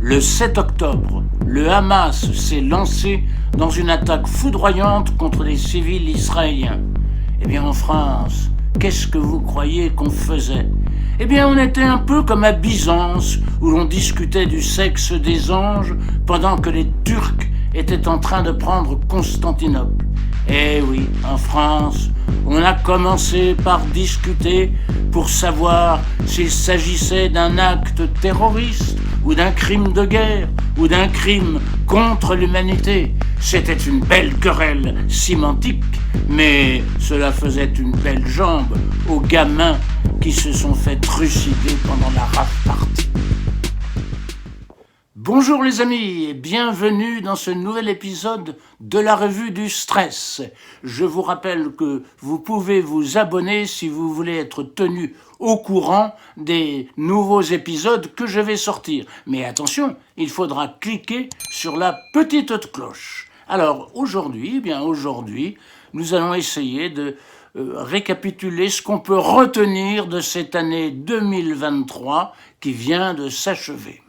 Le 7 octobre, le Hamas s'est lancé dans une attaque foudroyante contre les civils israéliens. Eh bien en France, qu'est-ce que vous croyez qu'on faisait ? Eh bien on était un peu comme à Byzance, où l'on discutait du sexe des anges pendant que les Turcs étaient en train de prendre Constantinople. Eh oui, en France, on a commencé par discuter pour savoir s'il s'agissait d'un acte terroriste ou d'un crime de guerre ou d'un crime contre l'humanité. C'était une belle querelle sémantique, mais cela faisait une belle jambe aux gamins qui se sont fait trucider pendant la rave party. Bonjour les amis et bienvenue dans ce nouvel épisode de la revue du stress. Je vous rappelle que vous pouvez vous abonner si vous voulez être tenu au courant des nouveaux épisodes que je vais sortir. Mais attention, il faudra cliquer sur la petite cloche. Alors aujourd'hui, nous allons essayer de récapituler ce qu'on peut retenir de cette année 2023 qui vient de s'achever.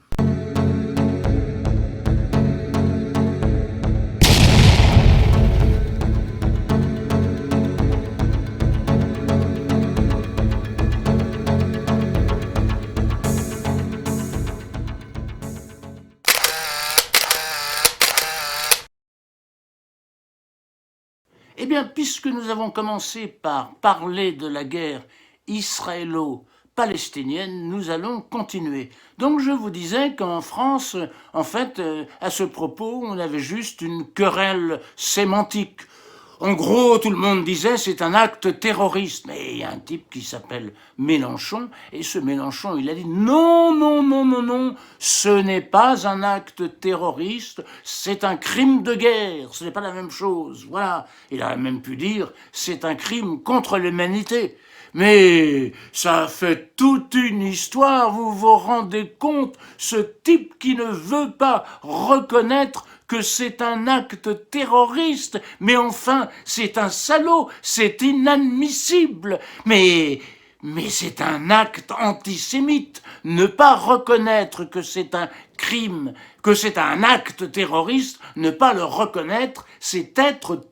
Eh bien, puisque nous avons commencé par parler de la guerre israélo-palestinienne, nous allons continuer. Donc je vous disais qu'en France, en fait, à ce propos, on avait juste une querelle sémantique. En gros, tout le monde disait c'est un acte terroriste. Mais il y a un type qui s'appelle Mélenchon, et ce Mélenchon, il a dit non, non, non, non, non, ce n'est pas un acte terroriste, c'est un crime de guerre, ce n'est pas la même chose. Voilà. Il a même pu dire c'est un crime contre l'humanité. Mais ça fait toute une histoire, vous vous rendez compte, ce type qui ne veut pas reconnaître que c'est un acte terroriste, mais enfin, c'est un salaud, c'est inadmissible, mais c'est un acte antisémite. Ne pas reconnaître que c'est un crime, que c'est un acte terroriste, ne pas le reconnaître, c'est être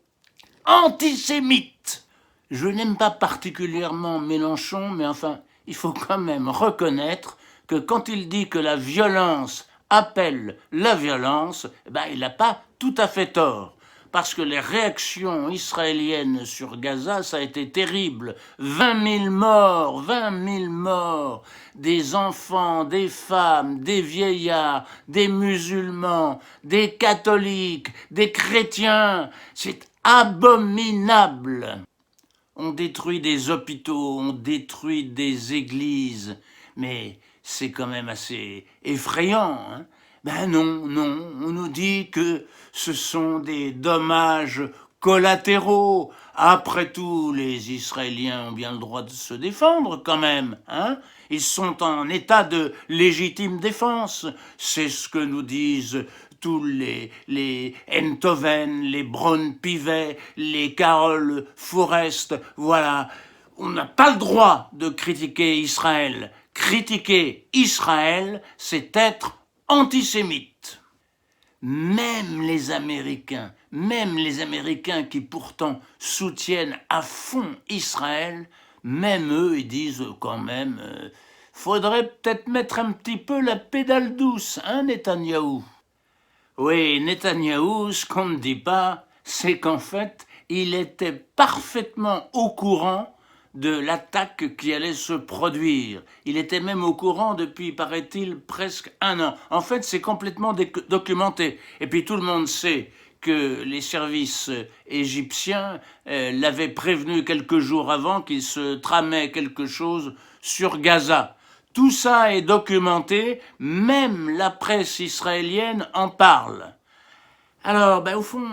antisémite. Je n'aime pas particulièrement Mélenchon, mais enfin, il faut quand même reconnaître que quand il dit que la violence appelle la violence, il n'a pas tout à fait tort. Parce que les réactions israéliennes sur Gaza, ça a été terrible. 20 000 morts, 20 000 morts, des enfants, des femmes, des vieillards, des musulmans, des catholiques, des chrétiens. C'est abominable. On détruit des hôpitaux, on détruit des églises, mais c'est quand même assez effrayant, hein. Non, on nous dit que ce sont des dommages collatéraux. Après tout, les Israéliens ont bien le droit de se défendre quand même, hein. Ils sont en état de légitime défense. C'est ce que nous disent tous les Enthoven, les Braun-Pivet, les Carole Forrest, voilà. On n'a pas le droit de critiquer Israël. Critiquer Israël, c'est être antisémite. Même les Américains qui pourtant soutiennent à fond Israël, même eux, ils disent quand même, faudrait peut-être mettre un petit peu la pédale douce, hein, Netanyahou. Oui, Netanyahou, ce qu'on ne dit pas, c'est qu'en fait, il était parfaitement au courant de l'attaque qui allait se produire. Il était même au courant depuis, paraît-il, presque un an. En fait, c'est complètement documenté. Et puis tout le monde sait que les services égyptiens l'avaient prévenu quelques jours avant qu'il se tramait quelque chose sur Gaza. Tout ça est documenté, même la presse israélienne en parle. Alors, au fond,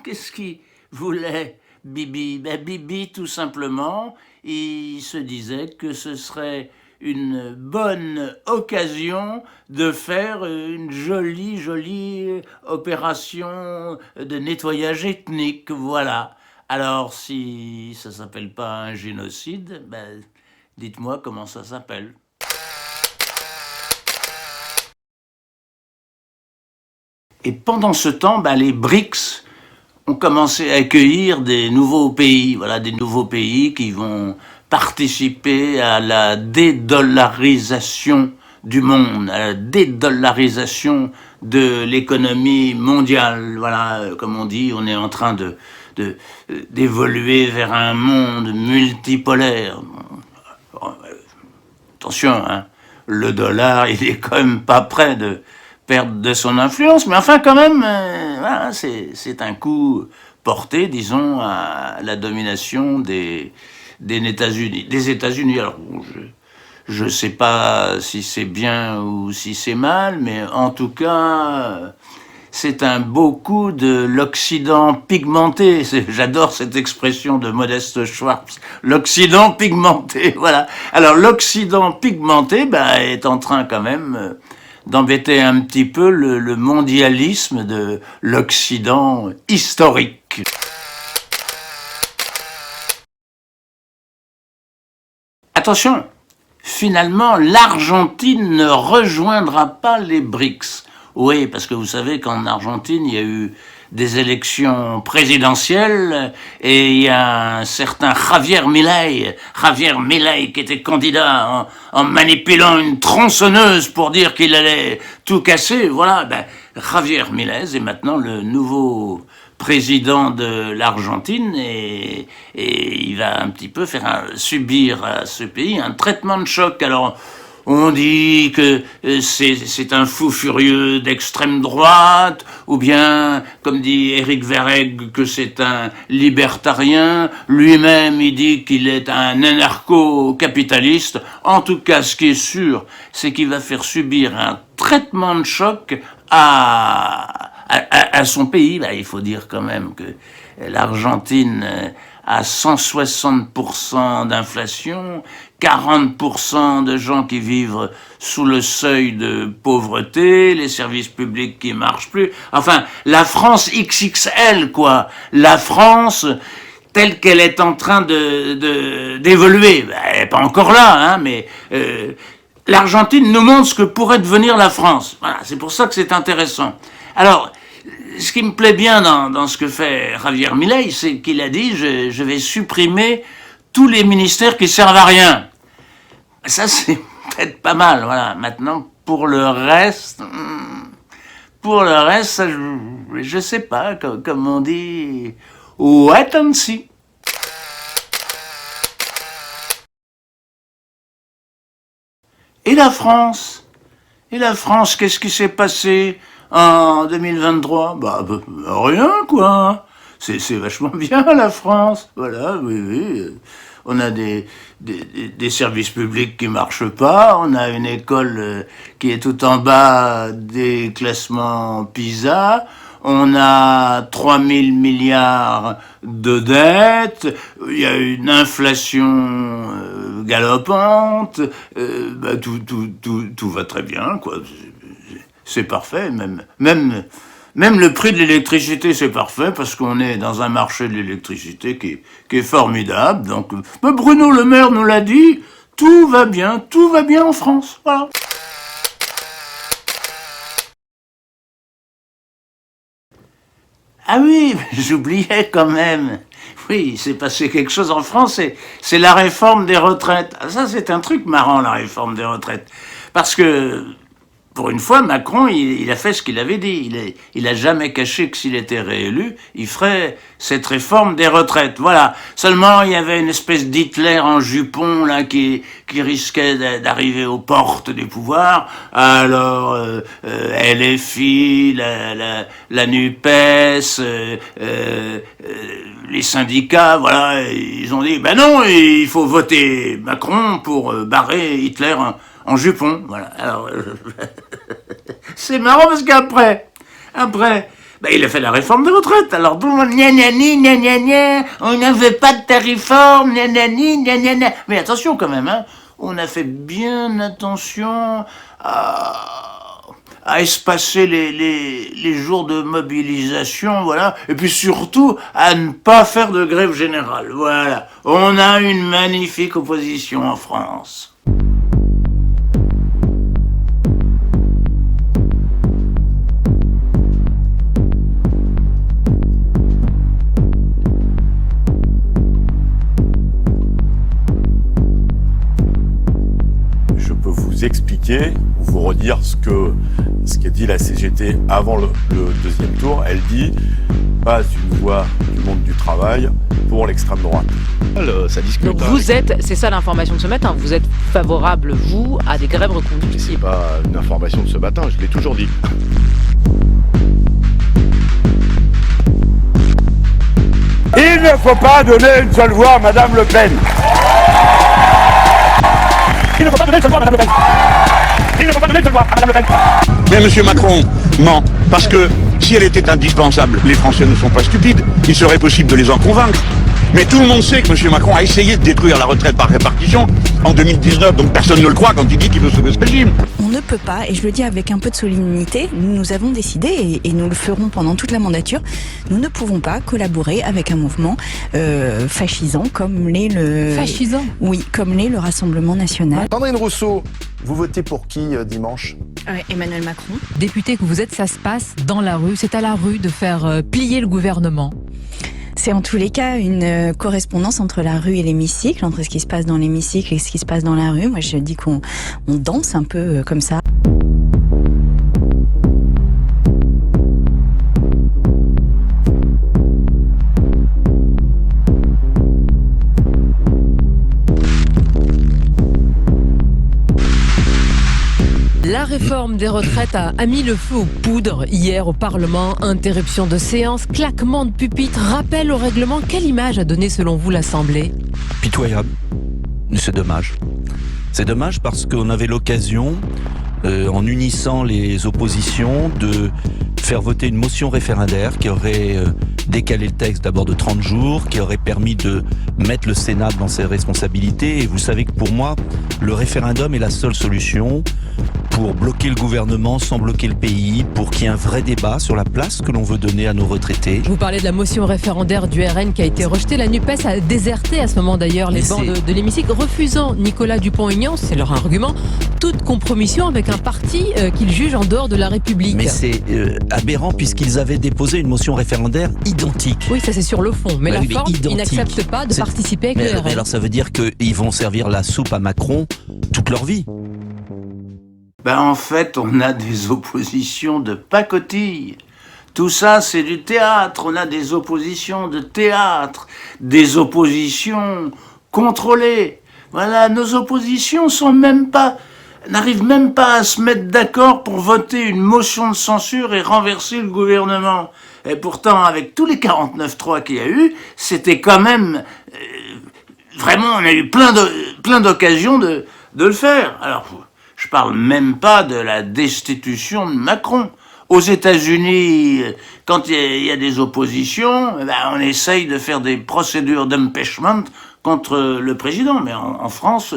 qu'est-ce qu'il voulait Bibi ? Bibi, tout simplement, il se disait que ce serait une bonne occasion de faire une jolie opération de nettoyage ethnique, voilà. Alors, si ça s'appelle pas un génocide, dites-moi comment ça s'appelle. Et pendant ce temps, les BRICS ont commencé à accueillir des nouveaux pays, voilà, des nouveaux pays qui vont participer à la dédollarisation du monde, à la dédollarisation de l'économie mondiale. Voilà, comme on dit, on est en train d'évoluer vers un monde multipolaire. Attention, hein, le dollar, il est quand même pas prêt de perdre de son influence, mais enfin quand même, voilà, c'est un coup porté, disons, à la domination des États-Unis. Des États-Unis. Alors, bon, je sais pas si c'est bien ou si c'est mal, mais en tout cas, c'est un beau coup de l'Occident pigmenté. J'adore cette expression de Modeste Schwartz. L'Occident pigmenté, voilà. Alors l'Occident pigmenté est en train quand même d'embêter un petit peu le mondialisme de l'Occident historique. Attention, finalement, l'Argentine ne rejoindra pas les BRICS. Oui, parce que vous savez qu'en Argentine, il y a eu des élections présidentielles et il y a un certain Javier Milei qui était candidat en manipulant une tronçonneuse pour dire qu'il allait tout casser. Voilà, Javier Milei est maintenant le nouveau président de l'Argentine et il va un petit peu faire subir à ce pays un traitement de choc. Alors, on dit que c'est un fou furieux d'extrême droite, ou bien, comme dit Éric Verregue, que c'est un libertarien. Lui-même, il dit qu'il est un anarcho-capitaliste. En tout cas, ce qui est sûr, c'est qu'il va faire subir un traitement de choc à son pays. Il faut dire quand même que l'Argentine a 160% d'inflation, 40% de gens qui vivent sous le seuil de pauvreté, les services publics qui marchent plus. Enfin, la France XXL, quoi. La France telle qu'elle est en train d'évoluer. Elle n'est pas encore là, hein, mais l'Argentine nous montre ce que pourrait devenir la France. Voilà, c'est pour ça que c'est intéressant. Alors, ce qui me plaît bien dans ce que fait Javier Milei, c'est qu'il a dit je vais supprimer tous les ministères qui servent à rien. Ça, c'est peut-être pas mal, voilà. Maintenant, pour le reste, ça, je sais pas, comme on dit, wait and see. Et la France? Qu'est-ce qui s'est passé en 2023? Rien, quoi. C'est vachement bien, la France. Voilà, oui. On a des services publics qui marchent pas. On a une école qui est tout en bas des classements PISA. On a 3000 milliards de dettes, il y a une inflation galopante, tout va très bien, quoi. C'est parfait, même le prix de l'électricité, c'est parfait, parce qu'on est dans un marché de l'électricité qui est formidable. Donc, Bruno Le Maire nous l'a dit, tout va bien en France, voilà. Ah oui, j'oubliais quand même. Oui, il s'est passé quelque chose en France, c'est la réforme des retraites. Ça, c'est un truc marrant, la réforme des retraites. Parce que, pour une fois, Macron, il a fait ce qu'il avait dit. Il a jamais caché que s'il était réélu, il ferait cette réforme des retraites. Voilà. Seulement, il y avait une espèce d'Hitler en jupon, là, qui risquait d'arriver aux portes du pouvoir. Alors, LFI, la NUPES, les syndicats, voilà, ils ont dit, non, il faut voter Macron pour barrer Hitler en jupon, voilà. Alors, c'est marrant parce qu'après, il a fait la réforme des retraites. Alors tout le monde, gna on n'avait pas de ta réforme, gna. Mais attention quand même, hein, on a fait bien attention à espacer les jours de mobilisation, voilà, et puis surtout à ne pas faire de grève générale, voilà. On a une magnifique opposition en France. vous expliquer, vous redire ce qu'a dit la CGT avant le deuxième tour. Elle dit pas une voix du monde du travail pour l'extrême droite. Ça discute. Donc vous êtes, c'est ça l'information de ce matin, vous êtes favorable, vous, à des grèves reconductibles. C'est pas une information de ce matin, je l'ai toujours dit. Il ne faut pas donner une seule voix à Madame Le Pen. Il ne faut pas donner une seule voix à Madame Le Pen. Il ne faut pas donner une seule voix à Madame Le Pen. Mais M. Macron ment, parce que si elle était indispensable, les Français ne sont pas stupides, il serait possible de les en convaincre. Mais tout le monde sait que M. Macron a essayé de détruire la retraite par répartition en 2019, donc personne ne le croit quand il dit qu'il veut sauver ce régime. On ne peut pas, et je le dis avec un peu de solennité, nous avons décidé, et nous le ferons pendant toute la mandature, nous ne pouvons pas collaborer avec un mouvement fascisant comme l'est le... Fascisant ? Oui, comme l'est le Rassemblement National. Sandrine Rousseau, vous votez pour qui dimanche ? Emmanuel Macron. Député que vous êtes, ça se passe dans la rue. C'est à la rue de faire plier le gouvernement. C'est en tous les cas une correspondance entre la rue et l'hémicycle, entre ce qui se passe dans l'hémicycle et ce qui se passe dans la rue. Moi, je dis qu'on danse un peu comme ça. La réforme des retraites a mis le feu aux poudres hier au Parlement. Interruption de séance, claquement de pupitre, rappel au règlement. Quelle image a donné selon vous l'Assemblée ? Pitoyable. C'est dommage. C'est dommage parce qu'on avait l'occasion, en unissant les oppositions, de faire voter une motion référendaire qui aurait décalé le texte d'abord de 30 jours, qui aurait permis de mettre le Sénat dans ses responsabilités. Et vous savez que pour moi, le référendum est la seule solution pour bloquer le gouvernement sans bloquer le pays, pour qu'il y ait un vrai débat sur la place que l'on veut donner à nos retraités. Vous parlez de la motion référendaire du RN qui a été rejetée. La NUPES a déserté à ce moment d'ailleurs les bancs de l'hémicycle, refusant Nicolas Dupont-Aignan, c'est leur argument, toute compromission avec un parti qu'ils jugent en dehors de la République. Mais c'est aberrant puisqu'ils avaient déposé une motion référendaire identique. Oui, ça c'est sur le fond, mais la forme, ils n'acceptent pas de participer avec le RN. Mais alors ça veut dire qu'ils vont servir la soupe à Macron toute leur vie. Ben en fait, on a des oppositions de pacotille. Tout ça, c'est du théâtre. On a des oppositions de théâtre, des oppositions contrôlées. Voilà, nos oppositions n'arrivent même pas à se mettre d'accord pour voter une motion de censure et renverser le gouvernement. Et pourtant, avec tous les 49-3 qu'il y a eu, c'était quand même... vraiment, on a eu plein d'occasions de le faire. Alors... je parle même pas de la destitution de Macron. Aux États-Unis, quand il y a des oppositions, on essaye de faire des procédures d'impeachment contre le président. Mais en France,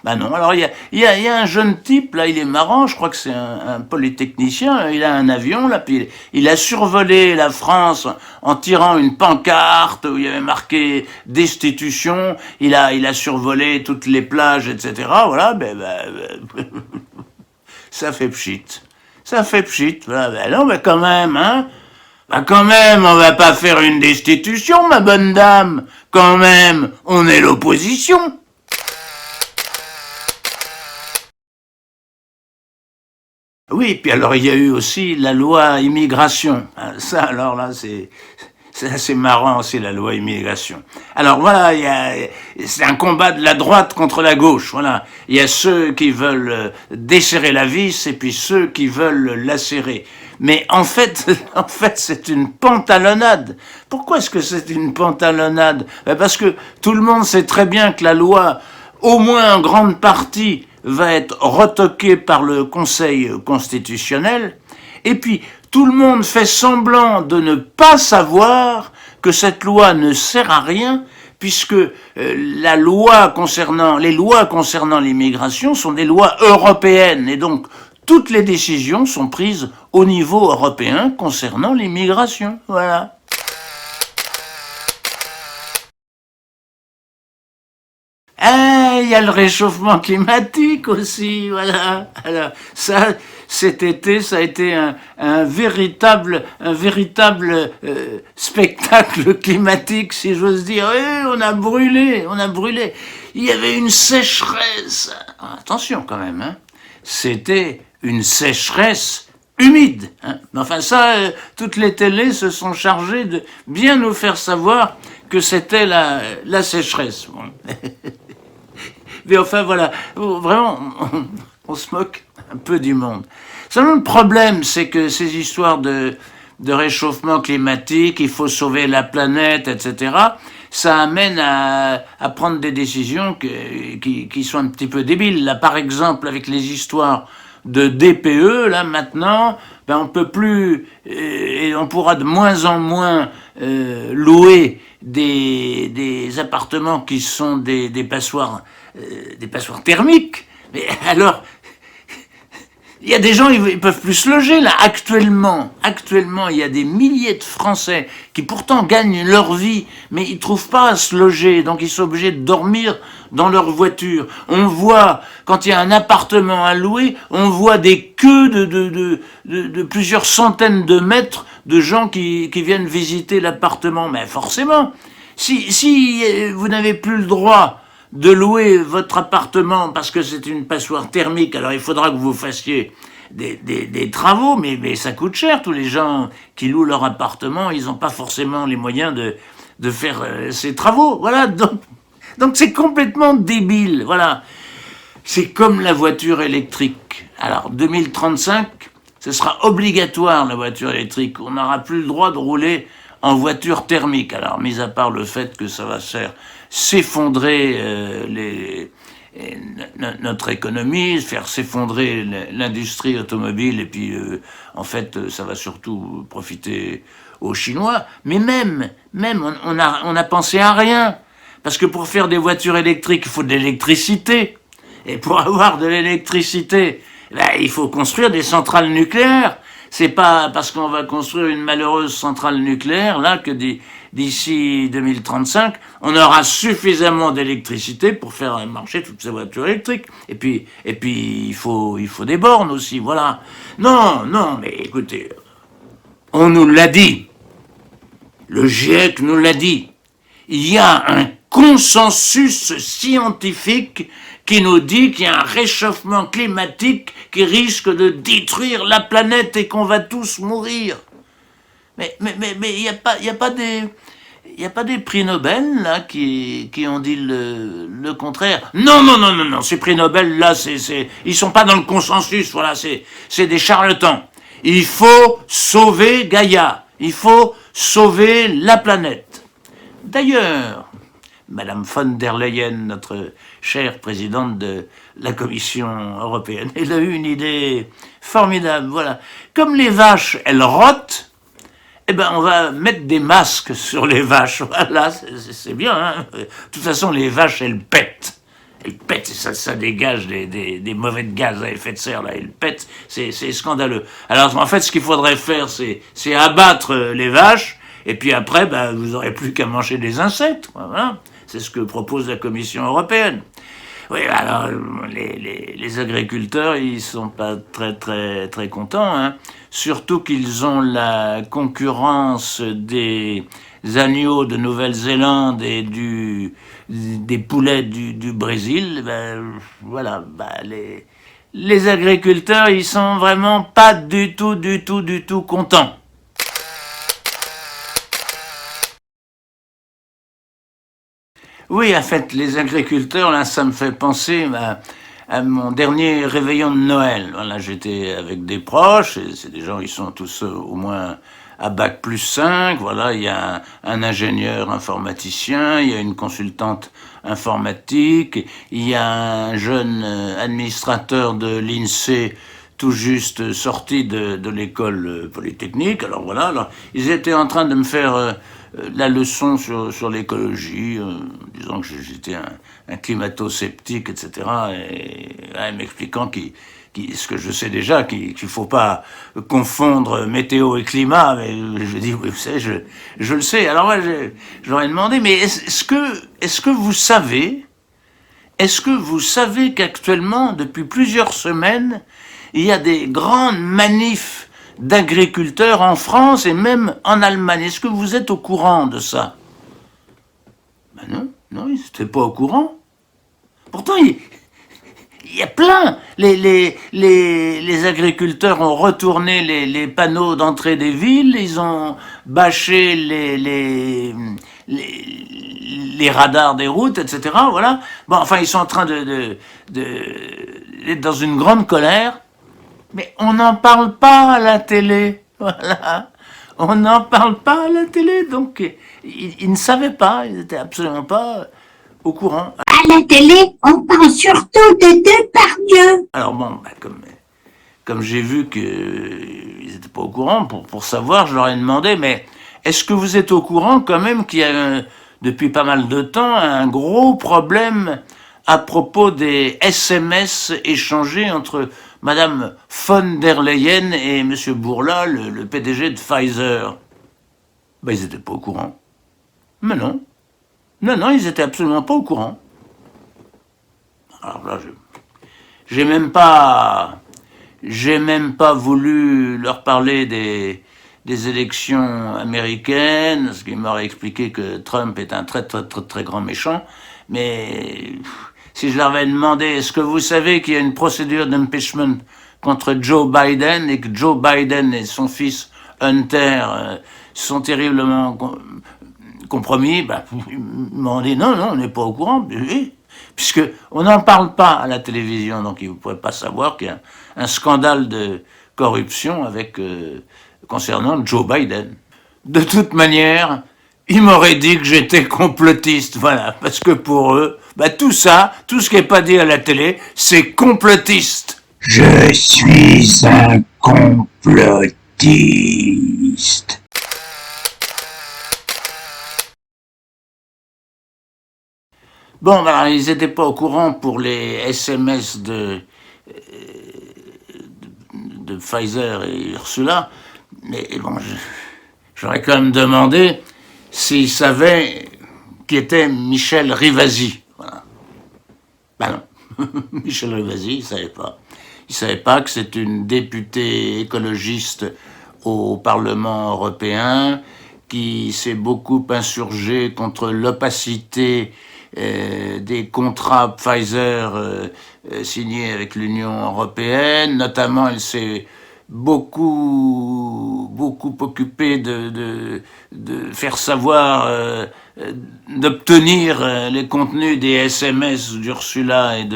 non. Alors il y a un jeune type, là, il est marrant, je crois que c'est un polytechnicien, il a un avion, là, puis il a survolé la France en tirant une pancarte où il y avait marqué « Destitution », il a survolé toutes les plages, etc. Voilà, ça fait pchit. Ça fait pchit, voilà, non, mais quand même, hein. Quand même, on va pas faire une destitution, ma bonne dame. Quand même, on est l'opposition. Oui, puis alors il y a eu aussi la loi immigration. Ça, alors là, c'est assez marrant aussi, la loi immigration. Alors voilà, c'est un combat de la droite contre la gauche. Voilà, il y a ceux qui veulent desserrer la vis et puis ceux qui veulent la serrer. Mais en fait, c'est une pantalonnade. Pourquoi est-ce que c'est une pantalonnade ? Parce que tout le monde sait très bien que la loi, au moins en grande partie, va être retoquée par le Conseil constitutionnel. Et puis, tout le monde fait semblant de ne pas savoir que cette loi ne sert à rien, puisque les lois concernant l'immigration sont des lois européennes, et donc toutes les décisions sont prises au niveau européen concernant l'immigration. Voilà. Il y a le réchauffement climatique aussi, voilà. Alors ça, cet été, ça a été un véritable spectacle climatique, si j'ose dire. On a brûlé. il y avait une sécheresse. Attention quand même, hein. C'était une sécheresse humide. Hein. Enfin ça, toutes les télés se sont chargées de bien nous faire savoir que c'était la sécheresse. Bon. Mais enfin voilà, vraiment, on se moque un peu du monde. Seulement le problème, c'est que ces histoires de réchauffement climatique, il faut sauver la planète, etc., ça amène à prendre des décisions qui sont un petit peu débiles. Là, par exemple, avec les histoires de DPE, là, maintenant, ben, on peut plus, et on pourra de moins en moins louer des appartements qui sont des passoires thermiques. Mais alors, il y a des gens, ils peuvent plus se loger, là, actuellement, il y a des milliers de Français qui pourtant gagnent leur vie, mais ils trouvent pas à se loger, donc ils sont obligés de dormir dans leur voiture. On voit, quand il y a un appartement à louer, on voit des queues de plusieurs centaines de mètres de gens qui viennent visiter l'appartement. Mais forcément, si vous n'avez plus le droit de louer votre appartement parce que c'est une passoire thermique, alors il faudra que vous fassiez des travaux, mais ça coûte cher. Tous les gens qui louent leur appartement, ils n'ont pas forcément les moyens de faire ces travaux. Voilà, donc c'est complètement débile. Voilà, c'est comme la voiture électrique. Alors 2035, ce sera obligatoire la voiture électrique. On n'aura plus le droit de rouler en voiture thermique. Alors, mis à part le fait que ça va faire s'effondrer notre économie, faire s'effondrer l'industrie automobile, et puis en fait ça va surtout profiter aux Chinois. Mais même on a pensé à rien, parce que pour faire des voitures électriques, il faut de l'électricité, et pour avoir de l'électricité, ben, il faut construire des centrales nucléaires. C'est pas parce qu'on va construire une malheureuse centrale nucléaire là que d'ici 2035, on aura suffisamment d'électricité pour faire marcher toutes ces voitures électriques. Et puis il faut des bornes aussi, voilà. Non, mais écoutez, on nous l'a dit. Le GIEC nous l'a dit. Il y a un consensus scientifique qui nous dit qu'il y a un réchauffement climatique qui risque de détruire la planète et qu'on va tous mourir. Mais il y a pas des prix Nobel là qui ont dit le contraire. Non, ces prix Nobel là, ils sont pas dans le consensus. Voilà, c'est des charlatans. Il faut sauver Gaïa. Il faut sauver la planète. D'ailleurs, Madame von der Leyen, notre chère présidente de la Commission européenne, elle a eu une idée formidable. Voilà, comme les vaches, elles rotent, eh ben on va mettre des masques sur les vaches. Voilà, c'est bien. Hein, de toute façon, les vaches, elles pètent. Elles pètent, ça dégage des mauvais gaz à effet de serre. Là, elles pètent. C'est scandaleux. Alors en fait, ce qu'il faudrait faire, c'est abattre les vaches. Et puis après, ben, vous n'aurez plus qu'à manger des insectes. Voilà. C'est ce que propose la Commission européenne. Oui, alors les agriculteurs, ils sont pas très contents, hein. Surtout qu'ils ont la concurrence des agneaux de Nouvelle-Zélande et des poulets du Brésil. Ben, voilà, ben, les agriculteurs, ils sont vraiment pas du tout contents. Oui, en fait, les agriculteurs, là, ça me fait penser à mon dernier réveillon de Noël. Voilà, j'étais avec des proches, et c'est des gens, ils sont tous au moins à bac plus 5. Voilà, il y a un ingénieur informaticien, il y a une consultante informatique, il y a un jeune administrateur de l'INSEE tout juste sorti de l'école polytechnique. Alors voilà, alors, ils étaient en train de me faire la leçon sur l'écologie, disant que j'étais un climato-sceptique, etc. Et m'expliquant ce que je sais déjà, qu'il faut pas confondre météo et climat. Mais je dis, oui, vous savez, je le sais. Alors moi, j'aurais demandé, mais est-ce que vous savez qu'actuellement, depuis plusieurs semaines, il y a des grandes manifs d'agriculteurs en France et même en Allemagne? Est-ce que vous êtes au courant de ça? Ben non, ils n'étaient pas au courant. Pourtant, il y a plein. Les agriculteurs ont retourné les panneaux d'entrée des villes, ils ont bâché les radars des routes, etc. Voilà. Bon, enfin, ils sont en train d'être dans une grande colère, mais on n'en parle pas à la télé. Voilà. On n'en parle pas à la télé, donc ils ne savaient pas, ils n'étaient absolument pas au courant. À la télé, on parle surtout de Depardieu. Alors bon, comme j'ai vu qu'ils n'étaient pas au courant, pour savoir, je leur ai demandé, mais est-ce que vous êtes au courant quand même qu'il y a depuis pas mal de temps un gros problème à propos des SMS échangés entre Madame von der Leyen et Monsieur Bourla, le PDG de Pfizer? Ben, ils n'étaient pas au courant. Mais non. Non, ils étaient absolument pas au courant. Alors là, j'ai même pas voulu leur parler des élections américaines, parce qu'ils m'auraient expliqué que Trump est un très grand méchant. Mais si je leur avais demandé, est-ce que vous savez qu'il y a une procédure d'impeachment contre Joe Biden et que Joe Biden et son fils Hunter sont terriblement compromis, ils m'ont dit non, on n'est pas au courant, puisque on n'en parle pas à la télévision, donc ils ne pouvaient pas savoir qu'il y a un scandale de corruption concernant Joe Biden. De toute manière, ils m'auraient dit que j'étais complotiste, voilà, parce que pour eux, tout ça, tout ce qui n'est pas dit à la télé, c'est complotiste. Je suis un complotiste. Bon, ils n'étaient pas au courant pour les SMS de Pfizer et Ursula, mais bon, j'aurais quand même demandé s'ils savaient qui était Michel Rivasi. Voilà. Non, Michel Rivasi, il ne savait pas. Il ne savait pas que c'est une députée écologiste au Parlement européen qui s'est beaucoup insurgée contre l'opacité des contrats Pfizer signés avec l'Union européenne. Notamment, elle s'est beaucoup occupée de faire savoir, d'obtenir les contenus des SMS d'Ursula et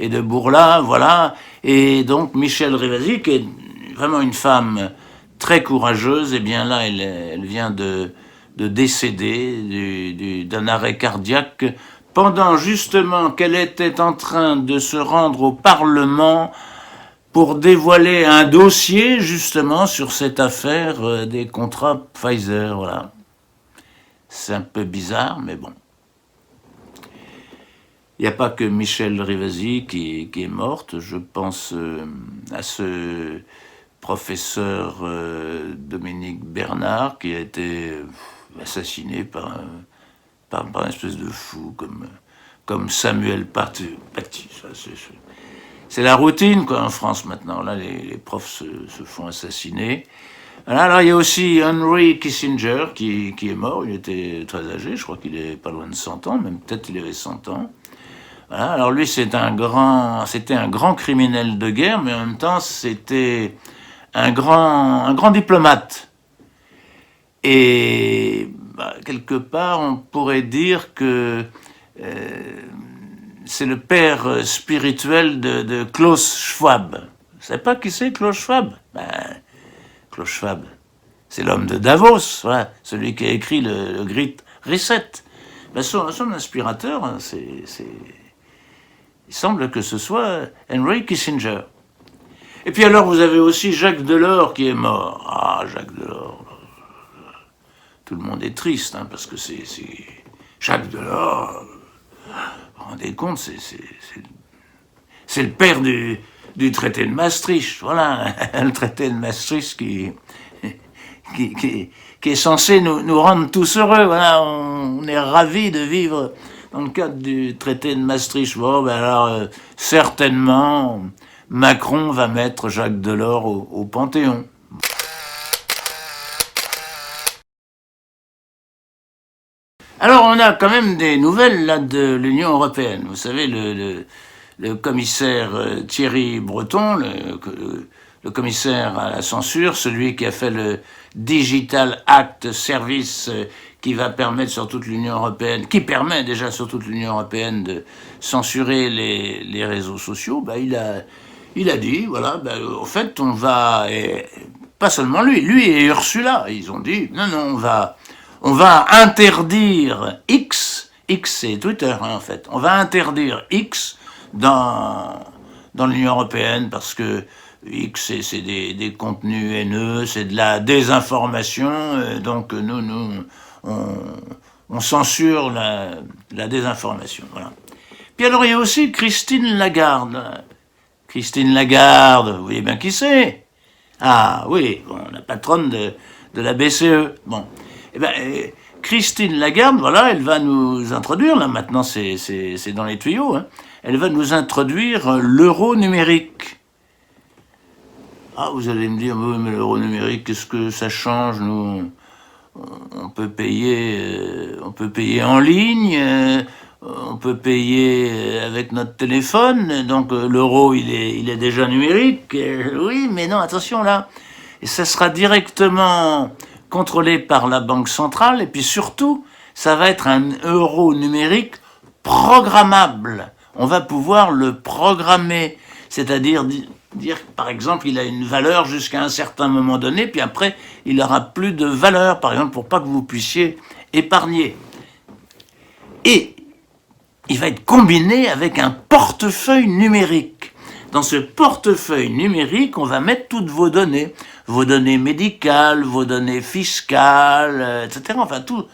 de Bourla, voilà. Et donc Michel Rivasi, qui est vraiment une femme très courageuse, et bien là, elle vient de décéder d'un arrêt cardiaque pendant justement qu'elle était en train de se rendre au Parlement pour dévoiler un dossier justement sur cette affaire des contrats Pfizer. Voilà. C'est un peu bizarre, mais bon. Il n'y a pas que Michel Rivasi qui est morte. Je pense à ce professeur Dominique Bernard qui a été assassiné par une espèce de fou comme Samuel Paty. C'est la routine en France maintenant. Là, les profs se font assassiner. Alors il y a aussi Henry Kissinger qui est mort. Il était très âgé, je crois qu'il est pas loin de 100 ans, même peut-être il avait 100 ans. Voilà. Alors lui, c'était un grand criminel de guerre, mais en même temps, c'était un grand diplomate. Et quelque part, on pourrait dire que c'est le père spirituel de Klaus Schwab. Vous savez pas qui c'est, Klaus Schwab? Klaus Schwab, c'est l'homme de Davos, voilà, celui qui a écrit le Great Reset. Son inspirateur, il semble que ce soit Henry Kissinger. Et puis alors, vous avez aussi Jacques Delors qui est mort. Ah, Jacques Delors. Tout le monde est triste, parce que c'est Jacques Delors. Vous vous rendez compte, c'est le père du traité de Maastricht. Voilà, le traité de Maastricht qui est censé nous rendre tous heureux. Voilà, on est ravis de vivre dans le cadre du traité de Maastricht. Bon, alors, certainement, Macron va mettre Jacques Delors au Panthéon. Alors, on a quand même des nouvelles là de l'Union européenne. Vous savez, le commissaire Thierry Breton, le commissaire à la censure, celui qui a fait le Digital Act Service qui va permettre sur toute l'Union européenne, qui permet déjà sur toute l'Union européenne de censurer les réseaux sociaux, il a dit, voilà, en fait, on va, et pas seulement lui et Ursula, ils ont dit, non, on va interdire X c'est Twitter, hein, en fait, on va interdire X dans l'Union européenne parce que X, c'est des contenus haineux, c'est de la désinformation, donc nous on censure la désinformation, voilà. Puis alors il y a aussi Christine Lagarde. Christine Lagarde, vous voyez bien qui c'est? Ah oui, bon, la patronne de la BCE. Bon, Christine Lagarde, voilà, elle va nous introduire, là maintenant c'est dans les tuyaux, hein, elle va nous introduire l'euro numérique. Ah, vous allez me dire, oui, mais l'euro numérique, qu'est-ce que ça change? Nous, on peut payer en ligne, on peut payer avec notre téléphone, donc l'euro, il est déjà numérique. Oui, mais non, attention là, et ça sera directement contrôlé par la Banque centrale, et puis surtout, ça va être un euro numérique programmable. On va pouvoir le programmer, c'est-à-dire dire par exemple il a une valeur jusqu'à un certain moment donné, puis après il n'aura plus de valeur, par exemple pour pas que vous puissiez épargner. Et il va être combiné avec un portefeuille numérique. Dans ce portefeuille numérique, on va mettre toutes vos données médicales, vos données fiscales, etc. Enfin tout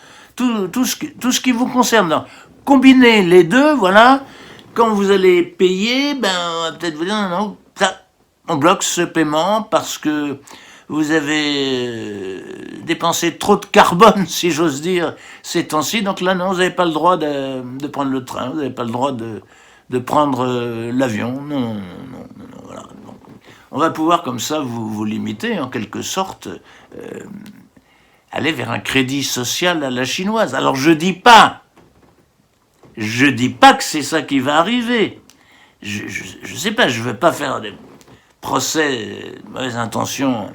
ce qui vous concerne. Donc, combinez les deux, voilà. Quand vous allez payer, on va peut-être vous dire non, ça, on bloque ce paiement parce que vous avez dépensé trop de carbone, si j'ose dire, ces temps-ci. Donc là, non, vous n'avez pas le droit de prendre le train, vous n'avez pas le droit de prendre l'avion. Non, voilà. Donc, on va pouvoir comme ça vous limiter, en quelque sorte, aller vers un crédit social à la chinoise. Alors je dis pas que c'est ça qui va arriver. Je sais pas, je veux pas faire des procès de mauvaise intention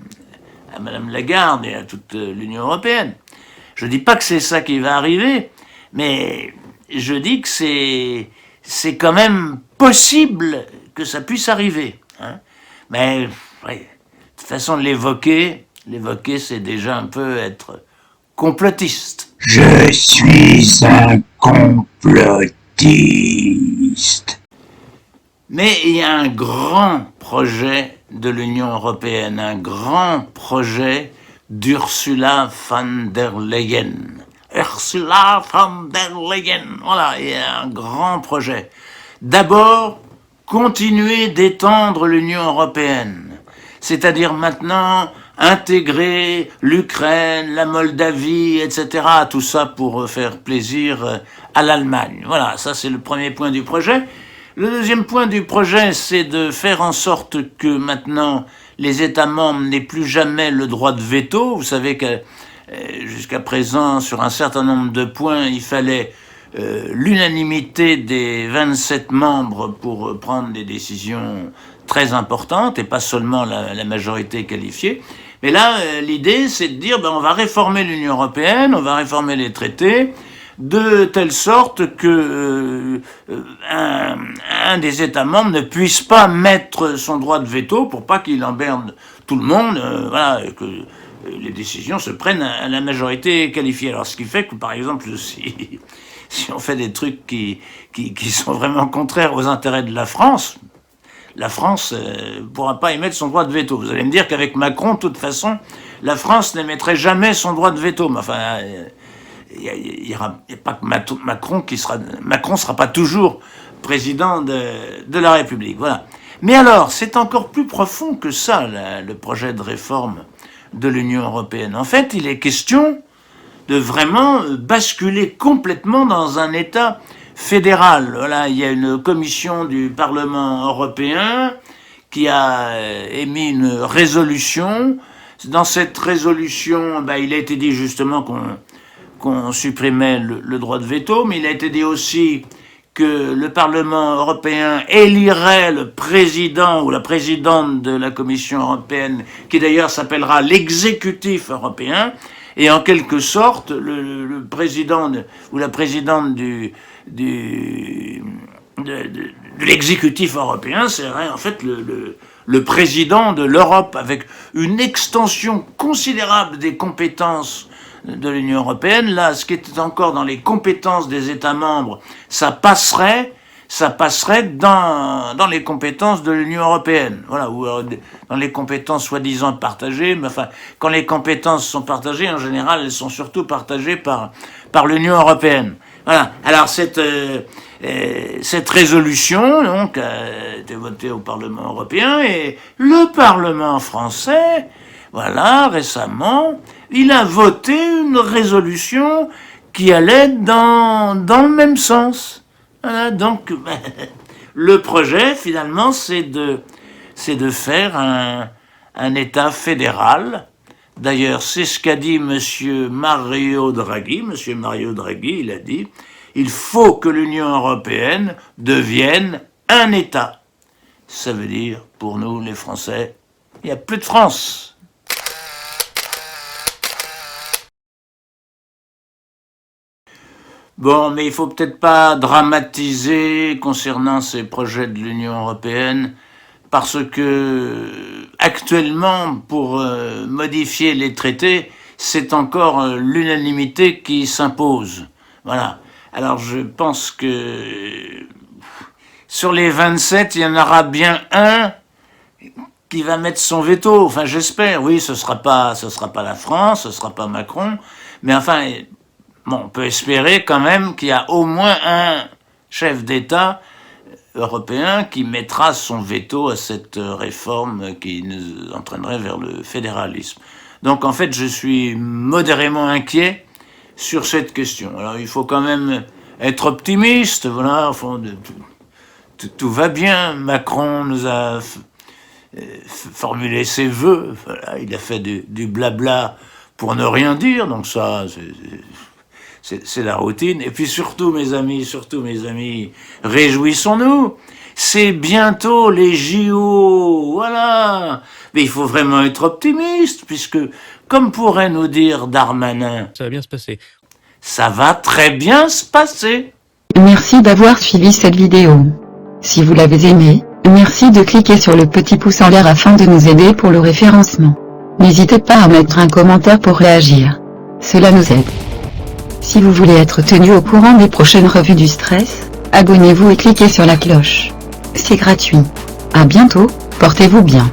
à Madame Lagarde et à toute l'Union européenne. Je dis pas que c'est ça qui va arriver, mais je dis que c'est quand même possible que ça puisse arriver. Hein. Mais ouais, de toute façon, l'évoquer, c'est déjà un peu être complotiste. Je suis un complotiste. Mais il y a un grand projet de l'Union européenne, un grand projet d'Ursula von der Leyen. Ursula von der Leyen, voilà, il y a un grand projet. D'abord, continuer d'étendre l'Union européenne, c'est-à-dire maintenant intégrer l'Ukraine, la Moldavie, etc. Tout ça pour faire plaisir à l'Allemagne. Voilà, ça c'est le premier point du projet. Le deuxième point du projet, c'est de faire en sorte que maintenant les États membres n'aient plus jamais le droit de veto. Vous savez que jusqu'à présent, sur un certain nombre de points, il fallait l'unanimité des 27 membres pour prendre des décisions très importantes et pas seulement la majorité qualifiée. Mais là, l'idée, c'est de dire, on va réformer l'Union européenne, on va réformer les traités, de telle sorte que un des États membres ne puisse pas mettre son droit de veto pour pas qu'il emmerde tout le monde, voilà, et que les décisions se prennent à la majorité qualifiée. Alors, ce qui fait que, par exemple, si on fait des trucs qui sont vraiment contraires aux intérêts de la France ne pourra pas émettre son droit de veto. Vous allez me dire qu'avec Macron, de toute façon, la France n'émettrait jamais son droit de veto. Mais enfin, il y a pas que Macron sera pas toujours président de la République. Voilà. Mais alors, c'est encore plus profond que ça, le projet de réforme de l'Union européenne. En fait, il est question de vraiment basculer complètement dans un État fédéral. Voilà, il y a une commission du Parlement européen qui a émis une résolution. Dans cette résolution, il a été dit justement qu'on supprimait le droit de veto, mais il a été dit aussi que le Parlement européen élirait le président ou la présidente de la Commission européenne, qui d'ailleurs s'appellera l'exécutif européen, et en quelque sorte, le président ou la présidente de l'exécutif européen serait en fait le président de l'Europe, avec une extension considérable des compétences de l'Union européenne. Là, ce qui était encore dans les compétences des États membres, ça passerait dans les compétences de l'Union européenne. Voilà, ou dans les compétences soi-disant partagées, mais enfin, quand les compétences sont partagées, en général, elles sont surtout partagées par l'Union européenne. Voilà. Alors cette résolution, donc, a été votée au Parlement européen, et le Parlement français, voilà, récemment, il a voté une résolution qui allait dans le même sens. Voilà, donc, le projet, finalement, c'est de faire un État fédéral. D'ailleurs, c'est ce qu'a dit Monsieur Mario Draghi, il a dit, il faut que l'Union européenne devienne un État. Ça veut dire, pour nous, les Français, il n'y a plus de France. Bon, mais il faut peut-être pas dramatiser concernant ces projets de l'Union européenne, parce que actuellement, pour modifier les traités, c'est encore l'unanimité qui s'impose. Voilà. Alors je pense que sur les 27, il y en aura bien un qui va mettre son veto. Enfin, j'espère. Oui, ce sera pas la France, ce sera pas Macron, mais enfin. Bon, on peut espérer quand même qu'il y a au moins un chef d'État européen qui mettra son veto à cette réforme qui nous entraînerait vers le fédéralisme. Donc en fait, je suis modérément inquiet sur cette question. Alors il faut quand même être optimiste, voilà, au fond, tout va bien. Macron nous a formulé ses vœux, voilà, il a fait du blabla pour ne rien dire, donc ça... C'est la routine. Et puis surtout, mes amis, réjouissons-nous. C'est bientôt les JO, voilà. Mais il faut vraiment être optimiste, puisque, comme pourrait nous dire Darmanin, ça va bien se passer. Ça va très bien se passer. Merci d'avoir suivi cette vidéo. Si vous l'avez aimée, merci de cliquer sur le petit pouce en l'air afin de nous aider pour le référencement. N'hésitez pas à mettre un commentaire pour réagir. Cela nous aide. Si vous voulez être tenu au courant des prochaines revues du stress, abonnez-vous et cliquez sur la cloche. C'est gratuit. À bientôt, portez-vous bien.